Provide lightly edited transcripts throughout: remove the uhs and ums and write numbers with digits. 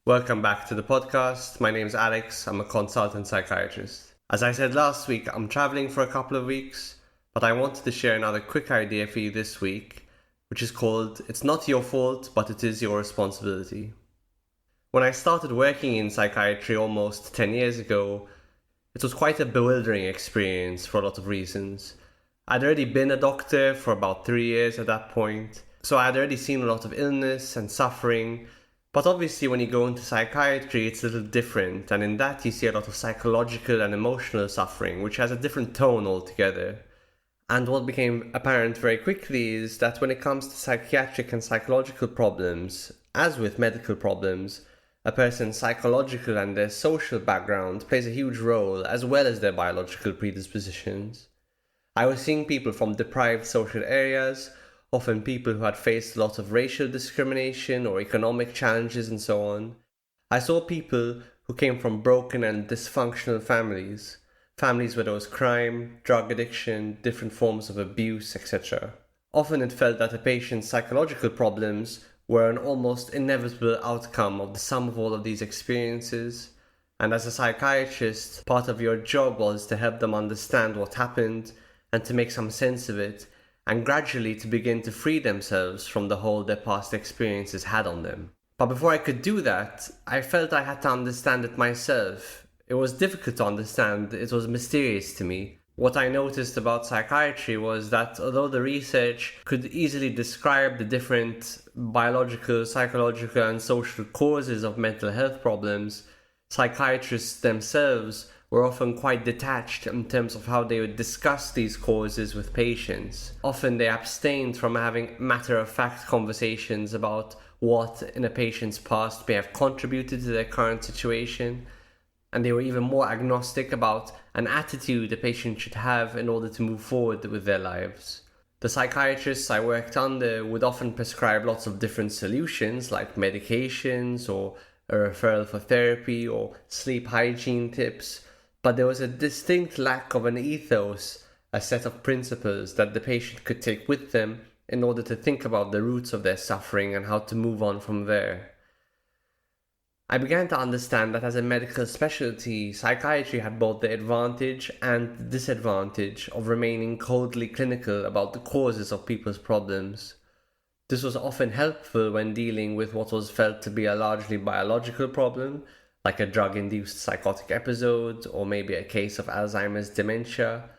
Welcome back to the podcast. My name is Alex. I'm a consultant psychiatrist. As I said last week, I'm traveling for a couple of weeks, but I wanted to share another quick idea for you this week, which is called It's Not Your Fault, but It Is Your Responsibility. When I started working in psychiatry almost 10 years ago, it was quite a bewildering experience for a lot of reasons. I'd already been a doctor for about 3 years at that point, so I'd already seen a lot of illness and suffering. But obviously when you go into psychiatry, it's a little different, and in that you see a lot of psychological and emotional suffering, which has a different tone altogether. And what became apparent very quickly is that when it comes to psychiatric and psychological problems, as with medical problems, a person's psychological and their social background plays a huge role, as well as their biological predispositions. I was seeing people from deprived social areas, often people who had faced a lot of racial discrimination or economic challenges and so on. I saw people who came from broken and dysfunctional families where there was crime, drug addiction, different forms of abuse, etc. Often it felt that a patient's psychological problems were an almost inevitable outcome of the sum of all of these experiences, and as a psychiatrist, part of your job was to help them understand what happened and to make some sense of it, and gradually to begin to free themselves from the hold their past experiences had on them. But before I could do that, I felt I had to understand it myself. It was difficult to understand, it was mysterious to me. What I noticed about psychiatry was that although the research could easily describe the different biological, psychological and social causes of mental health problems, psychiatrists themselves were often quite detached in terms of how they would discuss these causes with patients. Often they abstained from having matter-of-fact conversations about what in a patient's past may have contributed to their current situation, and they were even more agnostic about an attitude a patient should have in order to move forward with their lives. The psychiatrists I worked under would often prescribe lots of different solutions like medications or a referral for therapy or sleep hygiene tips, but there was a distinct lack of an ethos, a set of principles that the patient could take with them in order to think about the roots of their suffering and how to move on from there. I began to understand that as a medical specialty, psychiatry had both the advantage and the disadvantage of remaining coldly clinical about the causes of people's problems. This was often helpful when dealing with what was felt to be a largely biological problem, like a drug-induced psychotic episode or maybe a case of Alzheimer's dementia,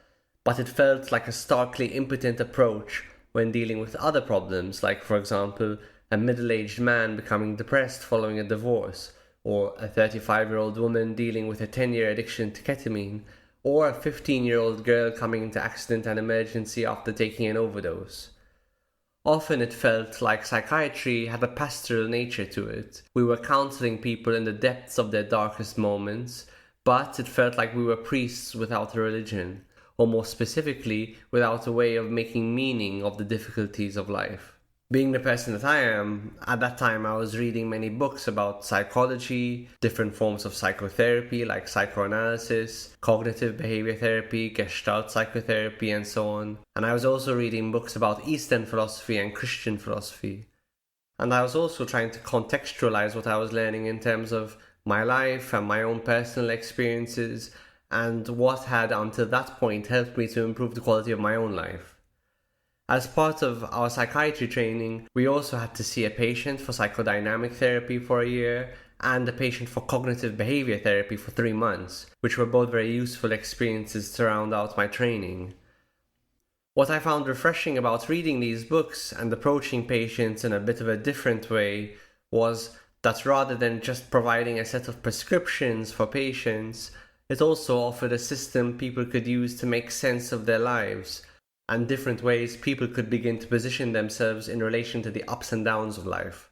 but it felt like a starkly impotent approach when dealing with other problems, like for example, a middle-aged man becoming depressed following a divorce, or a 35-year-old woman dealing with a 10-year addiction to ketamine, or a 15-year-old girl coming into accident and emergency after taking an overdose. Often it felt like psychiatry had a pastoral nature to it. We were counseling people in the depths of their darkest moments, but it felt like we were priests without a religion, or more specifically, without a way of making meaning of the difficulties of life. Being the person that I am, at that time I was reading many books about psychology, different forms of psychotherapy like psychoanalysis, cognitive behavior therapy, gestalt psychotherapy and so on. And I was also reading books about Eastern philosophy and Christian philosophy. And I was also trying to contextualize what I was learning in terms of my life and my own personal experiences and what had until that point helped me to improve the quality of my own life. As part of our psychiatry training, we also had to see a patient for psychodynamic therapy for a year and a patient for cognitive behavior therapy for 3 months, which were both very useful experiences to round out my training. What I found refreshing about reading these books and approaching patients in a bit of a different way was that rather than just providing a set of prescriptions for patients, it also offered a system people could use to make sense of their lives, and different ways people could begin to position themselves in relation to the ups and downs of life.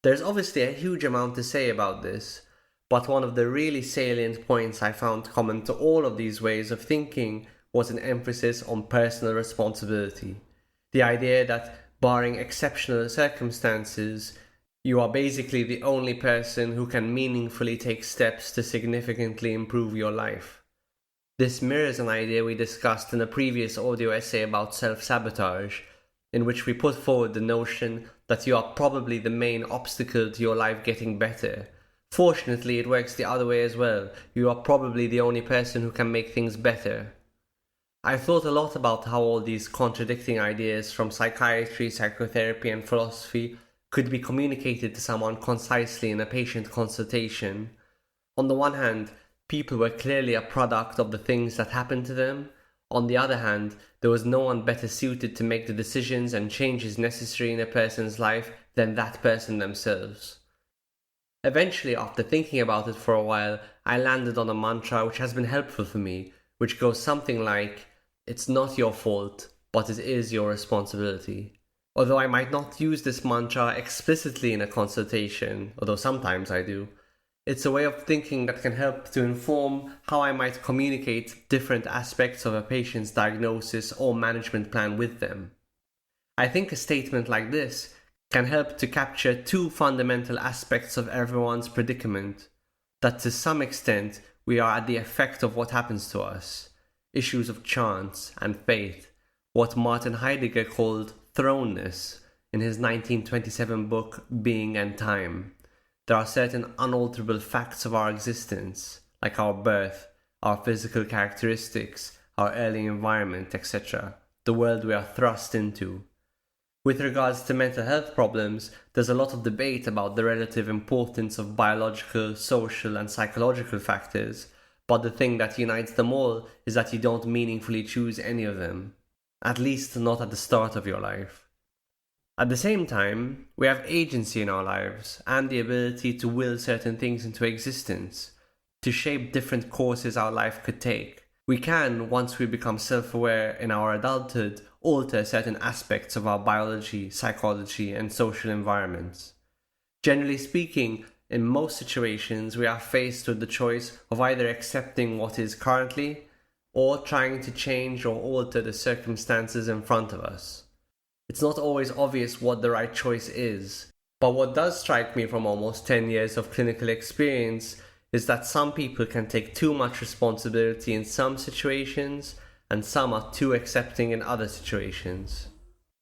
There's obviously a huge amount to say about this, but one of the really salient points I found common to all of these ways of thinking was an emphasis on personal responsibility. The idea that, barring exceptional circumstances, you are basically the only person who can meaningfully take steps to significantly improve your life. This mirrors an idea we discussed in a previous audio essay about self-sabotage, in which we put forward the notion that you are probably the main obstacle to your life getting better. Fortunately, it works the other way as well. You are probably the only person who can make things better. I've thought a lot about how all these contradicting ideas from psychiatry, psychotherapy, and philosophy could be communicated to someone concisely in a patient consultation. On the one hand, people were clearly a product of the things that happened to them. On the other hand, there was no one better suited to make the decisions and changes necessary in a person's life than that person themselves. Eventually, after thinking about it for a while, I landed on a mantra which has been helpful for me, which goes something like, "It's not your fault, but it is your responsibility." Although I might not use this mantra explicitly in a consultation, although sometimes I do, it's a way of thinking that can help to inform how I might communicate different aspects of a patient's diagnosis or management plan with them. I think a statement like this can help to capture two fundamental aspects of everyone's predicament, that to some extent we are at the effect of what happens to us, issues of chance and fate, what Martin Heidegger called thrownness in his 1927 book Being and Time. There are certain unalterable facts of our existence, like our birth, our physical characteristics, our early environment, etc., the world we are thrust into. With regards to mental health problems, there's a lot of debate about the relative importance of biological, social, and psychological factors, but the thing that unites them all is that you don't meaningfully choose any of them. At least not at the start of your life. At the same time, we have agency in our lives and the ability to will certain things into existence, to shape different courses our life could take. We can, once we become self-aware in our adulthood, alter certain aspects of our biology, psychology, and social environments. Generally speaking, in most situations, we are faced with the choice of either accepting what is currently or trying to change or alter the circumstances in front of us. It's not always obvious what the right choice is, but what does strike me from almost 10 years of clinical experience is that some people can take too much responsibility in some situations and some are too accepting in other situations.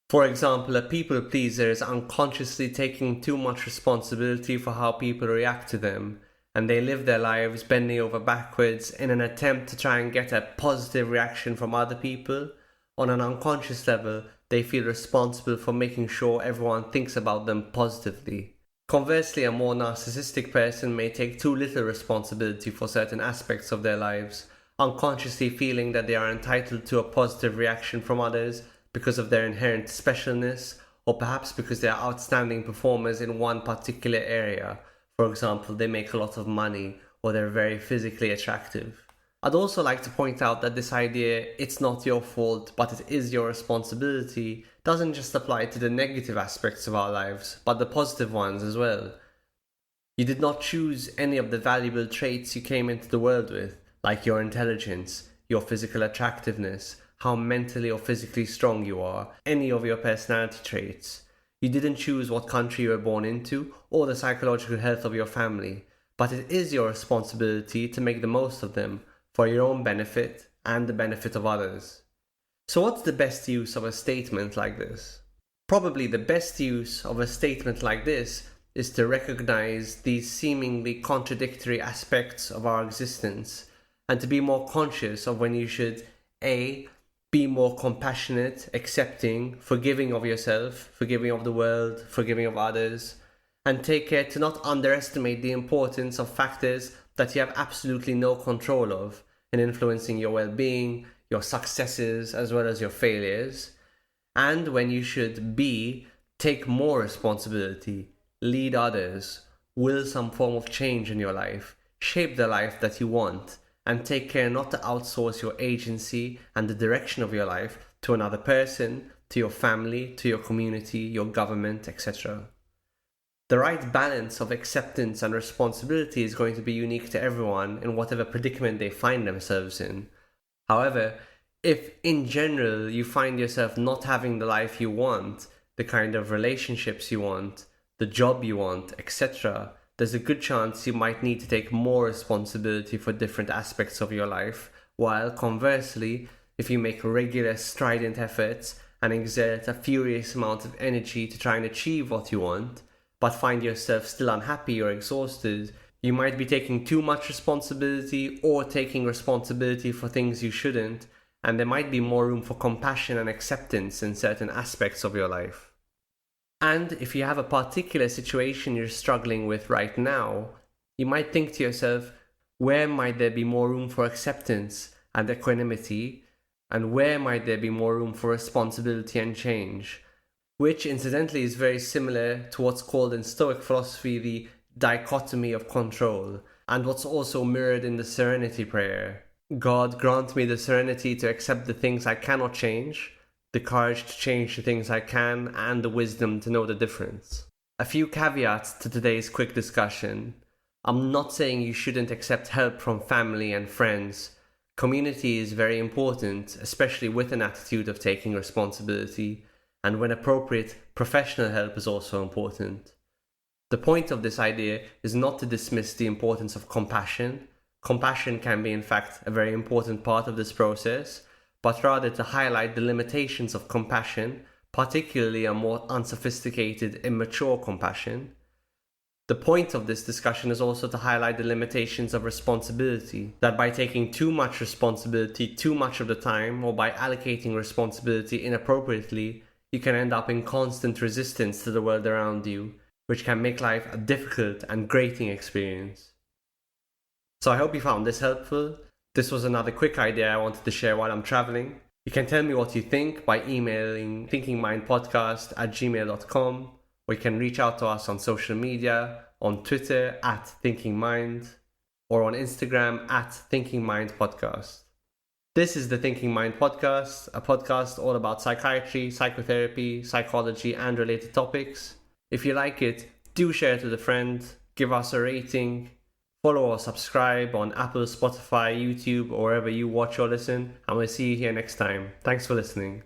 For example, a people pleaser is unconsciously taking too much responsibility for how people react to them, and they live their lives bending over backwards in an attempt to try and get a positive reaction from other people. On an unconscious level, they feel responsible for making sure everyone thinks about them positively. Conversely, a more narcissistic person may take too little responsibility for certain aspects of their lives, unconsciously feeling that they are entitled to a positive reaction from others because of their inherent specialness, or perhaps because they are outstanding performers in one particular area. For example, they make a lot of money, or they're very physically attractive. I'd also like to point out that this idea, "it's not your fault, but it is your responsibility," doesn't just apply to the negative aspects of our lives, but the positive ones as well. You did not choose any of the valuable traits you came into the world with, like your intelligence, your physical attractiveness, how mentally or physically strong you are, any of your personality traits. You didn't choose what country you were born into or the psychological health of your family, but it is your responsibility to make the most of them for your own benefit and the benefit of others. So what's the best use of a statement like this? Probably the best use of a statement like this is to recognize these seemingly contradictory aspects of our existence and to be more conscious of when you should A. Be more compassionate, accepting, forgiving of yourself, forgiving of the world, forgiving of others, and take care to not underestimate the importance of factors that you have absolutely no control of in influencing your well-being, your successes, as well as your failures. And when you should B. Take more responsibility, lead others, will some form of change in your life, shape the life that you want, and take care not to outsource your agency and the direction of your life to another person, to your family, to your community, your government, etc. The right balance of acceptance and responsibility is going to be unique to everyone in whatever predicament they find themselves in. However, if in general you find yourself not having the life you want, the kind of relationships you want, the job you want, etc., there's a good chance you might need to take more responsibility for different aspects of your life, while conversely, if you make regular strident efforts and exert a furious amount of energy to try and achieve what you want, but find yourself still unhappy or exhausted, you might be taking too much responsibility or taking responsibility for things you shouldn't, and there might be more room for compassion and acceptance in certain aspects of your life. And if you have a particular situation you're struggling with right now, you might think to yourself, where might there be more room for acceptance and equanimity, and where might there be more room for responsibility and change? Which incidentally is very similar to what's called in Stoic philosophy the dichotomy of control, and what's also mirrored in the Serenity Prayer. God, grant me the serenity to accept the things I cannot change, the courage to change the things I can, and the wisdom to know the difference. A few caveats to today's quick discussion. I'm not saying you shouldn't accept help from family and friends. Community is very important, especially with an attitude of taking responsibility, and when appropriate, professional help is also important. The point of this idea is not to dismiss the importance of compassion. Compassion can be in fact a very important part of this process, but rather to highlight the limitations of compassion, particularly a more unsophisticated, immature compassion. The point of this discussion is also to highlight the limitations of responsibility, that by taking too much responsibility too much of the time, or by allocating responsibility inappropriately, you can end up in constant resistance to the world around you, which can make life a difficult and grating experience. So I hope you found this helpful. This was another quick idea I wanted to share while I'm traveling. You can tell me what you think by emailing thinkingmindpodcast@gmail.com, or you can reach out to us on social media, on Twitter @thinkingmind, or on Instagram @thinkingmindpodcast. This is the Thinking Mind Podcast, a podcast all about psychiatry, psychotherapy, psychology, and related topics. If you like it, do share it with a friend, give us a rating, follow or subscribe on Apple, Spotify, YouTube, or wherever you watch or listen, and we'll see you here next time. Thanks for listening.